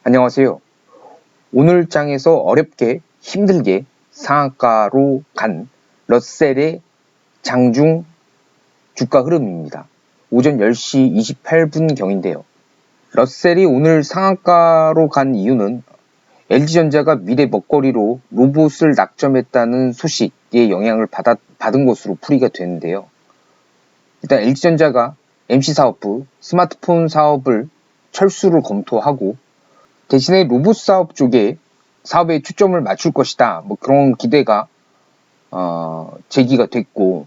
안녕하세요. 오늘 장에서 어렵게 힘들게 상한가로 간 러셀의 장중 주가 흐름입니다. 오전 10시 28분경인데요. 러셀이 오늘 상한가로 간 이유는 LG전자가 미래 먹거리로 로봇을 낙점했다는 소식에 영향을 받은 것으로 풀이가 되는데요. 일단 LG전자가 MC사업부 스마트폰 사업을 철수를 검토하고 대신에 로봇 사업 쪽에 사업에 초점을 맞출 것이다. 뭐 그런 기대가 제기가 됐고,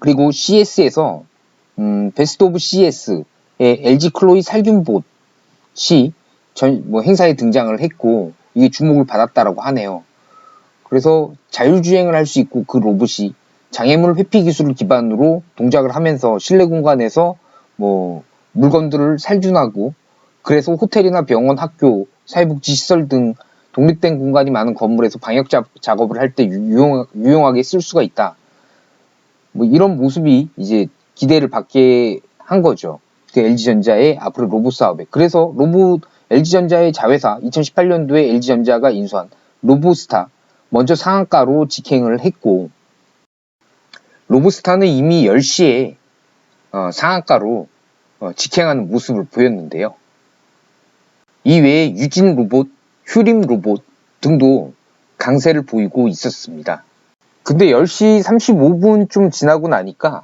그리고 CS에서 베스트 오브 CS의 LG 클로이 살균봇이 행사에 등장을 했고, 이게 주목을 받았다라고 하네요. 그래서 자율주행을 할 수 있고 그 로봇이 장애물 회피 기술을 기반으로 동작을 하면서 실내 공간에서 물건들을 살균하고, 그래서 호텔이나 병원, 학교, 사회복지시설 등 독립된 공간이 많은 건물에서 방역 작업을 할 때 유용하게 쓸 수가 있다. 이런 모습이 이제 기대를 받게 한 거죠. 그 LG전자의 앞으로 로봇 사업에. 그래서 LG전자의 자회사 2018년도에 LG전자가 인수한 로보스타 먼저 상한가로 직행을 했고, 로보스타는 이미 10시에 상한가로 직행하는 모습을 보였는데요. 이외에 유진 로봇, 휴림 로봇 등도 강세를 보이고 있었습니다. 근데 10시 35분쯤 지나고 나니까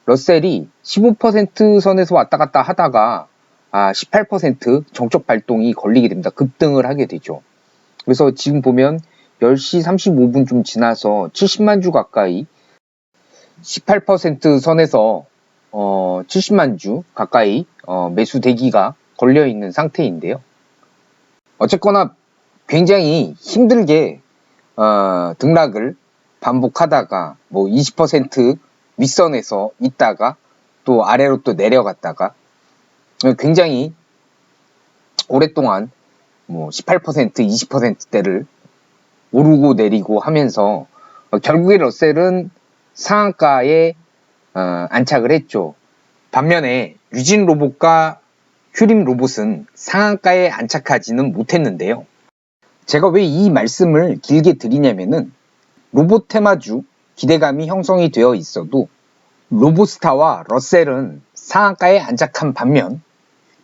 러셀이 15% 선에서 왔다 갔다 하다가 18% 정적 발동이 걸리게 됩니다. 급등을 하게 되죠. 그래서 지금 보면 10시 35분쯤 지나서 70만 주 가까이 18% 선에서 70만 주 가까이 매수 대기가 걸려있는 상태인데요. 어쨌거나 굉장히 힘들게 등락을 반복하다가 20% 윗선에서 있다가 또 아래로 또 내려갔다가 굉장히 오랫동안 18%, 20%대를 오르고 내리고 하면서 결국에 러셀은 상한가에 안착을 했죠. 반면에 유진 로봇과 휴림 로봇은 상한가에 안착하지는 못했는데요. 제가 왜 이 말씀을 길게 드리냐면은 로봇 테마주 기대감이 형성이 되어 있어도 로보스타와 러셀은 상한가에 안착한 반면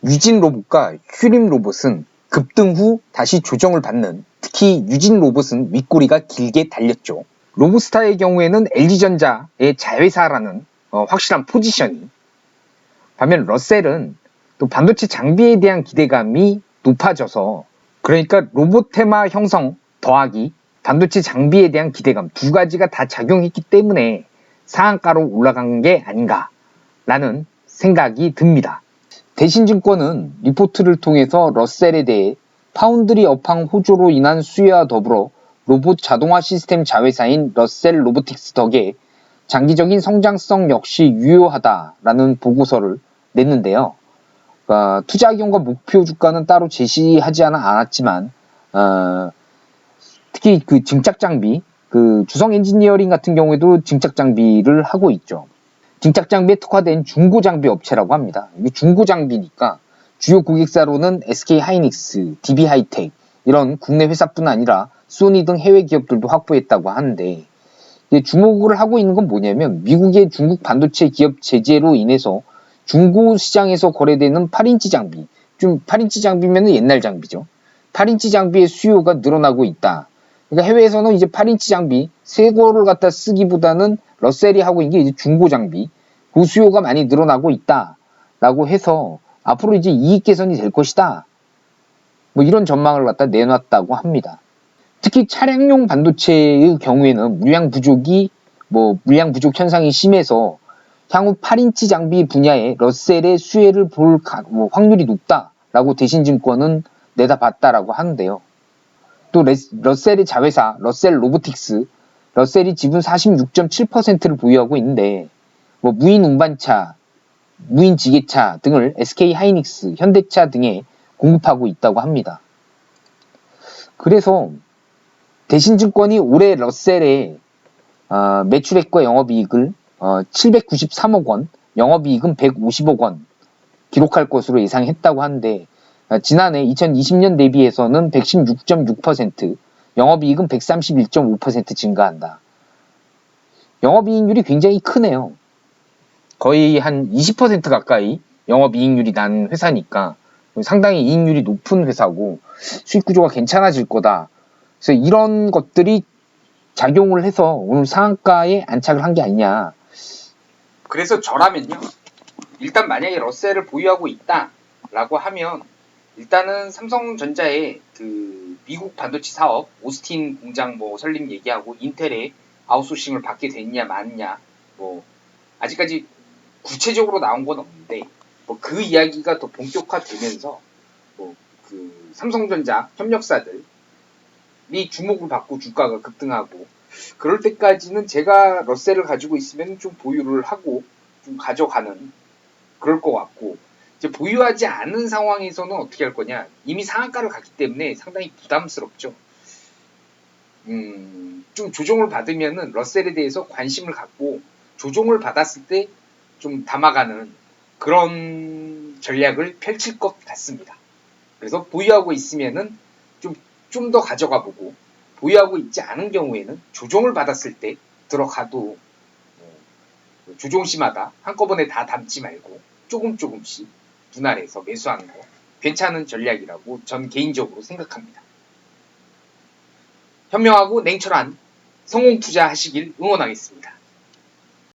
유진 로봇과 휴림 로봇은 급등 후 다시 조정을 받는, 특히 유진 로봇은 윗꼬리가 길게 달렸죠. 로보스타의 경우에는 LG전자의 자회사라는 확실한 포지션이, 반면 러셀은 또 반도체 장비에 대한 기대감이 높아져서, 그러니까 로봇 테마 형성 더하기 반도체 장비에 대한 기대감 두 가지가 다 작용했기 때문에 상한가로 올라간 게 아닌가라는 생각이 듭니다. 대신증권은 리포트를 통해서 러셀에 대해 파운드리 업황 호조로 인한 수요와 더불어 로봇 자동화 시스템 자회사인 러셀 로보틱스 덕에 장기적인 성장성 역시 유효하다라는 보고서를 냈는데요. 투자 의견과 목표 주가는 따로 제시하지 않았지만 특히 그 증착 장비, 그 주성 엔지니어링 같은 경우에도 증착 장비를 하고 있죠. 증착 장비에 특화된 중고 장비 업체라고 합니다. 이게 중고 장비니까 주요 고객사로는 SK 하이닉스, DB 하이텍 이런 국내 회사뿐 아니라 소니 등 해외 기업들도 확보했다고 하는데, 주목을 하고 있는 건 뭐냐면 미국의 중국 반도체 기업 제재로 인해서 중고 시장에서 거래되는 8인치 장비, 좀 8인치 장비면 옛날 장비죠. 8인치 장비의 수요가 늘어나고 있다. 그러니까 해외에서는 이제 8인치 장비 새 거를 갖다 쓰기보다는 러셀이 하고 있는 게 이제 중고 장비, 그 수요가 많이 늘어나고 있다라고 해서 앞으로 이제 이익 개선이 될 것이다. 이런 전망을 갖다 내놨다고 합니다. 특히 차량용 반도체의 경우에는 물량 부족 현상이 심해서 향후 8인치 장비 분야에 러셀의 수혜를 볼 확률이 높다라고 대신증권은 내다봤다라고 하는데요. 또 러셀의 자회사 러셀 로보틱스, 러셀이 지분 46.7%를 보유하고 있는데 무인 운반차, 무인 지게차 등을 SK 하이닉스, 현대차 등에 공급하고 있다고 합니다. 그래서 대신증권이 올해 러셀의 매출액과 영업이익을 793억 원, 영업이익은 150억 원 기록할 것으로 예상했다고 하는데, 지난해 2020년 대비해서는 116.6%, 영업이익은 131.5% 증가한다. 영업이익률이 굉장히 크네요. 거의 한 20% 가까이 영업이익률이 난 회사니까 상당히 이익률이 높은 회사고 수익 구조가 괜찮아질 거다. 그래서 이런 것들이 작용을 해서 오늘 상한가에 안착을 한 게 아니냐. 그래서 저라면요, 일단 만약에 러셀을 보유하고 있다라고 하면 일단은 삼성전자의 그 미국 반도체 사업 오스틴 공장 뭐 설립 얘기하고 인텔의 아웃소싱을 받게 됐냐 마냐, 뭐 아직까지 구체적으로 나온 건 없는데 뭐 그 이야기가 더 본격화되면서 뭐 그 삼성전자 협력사들이 주목을 받고 주가가 급등하고, 그럴 때까지는 제가 러셀을 가지고 있으면 좀 보유를 하고 좀 가져가는 그럴 것 같고, 이제 보유하지 않은 상황에서는 어떻게 할 거냐, 이미 상한가를 갔기 때문에 상당히 부담스럽죠. 좀 조정을 받으면은 러셀에 대해서 관심을 갖고 조정을 받았을 때 좀 담아가는 그런 전략을 펼칠 것 같습니다. 그래서 보유하고 있으면은 좀 더 가져가 보고, 보유하고 있지 않은 경우에는 조정을 받았을 때 들어가도 조정 시마다 한꺼번에 다 담지 말고 조금씩 분할해서 매수하는 거 괜찮은 전략이라고 전 개인적으로 생각합니다. 현명하고 냉철한 성공 투자 하시길 응원하겠습니다.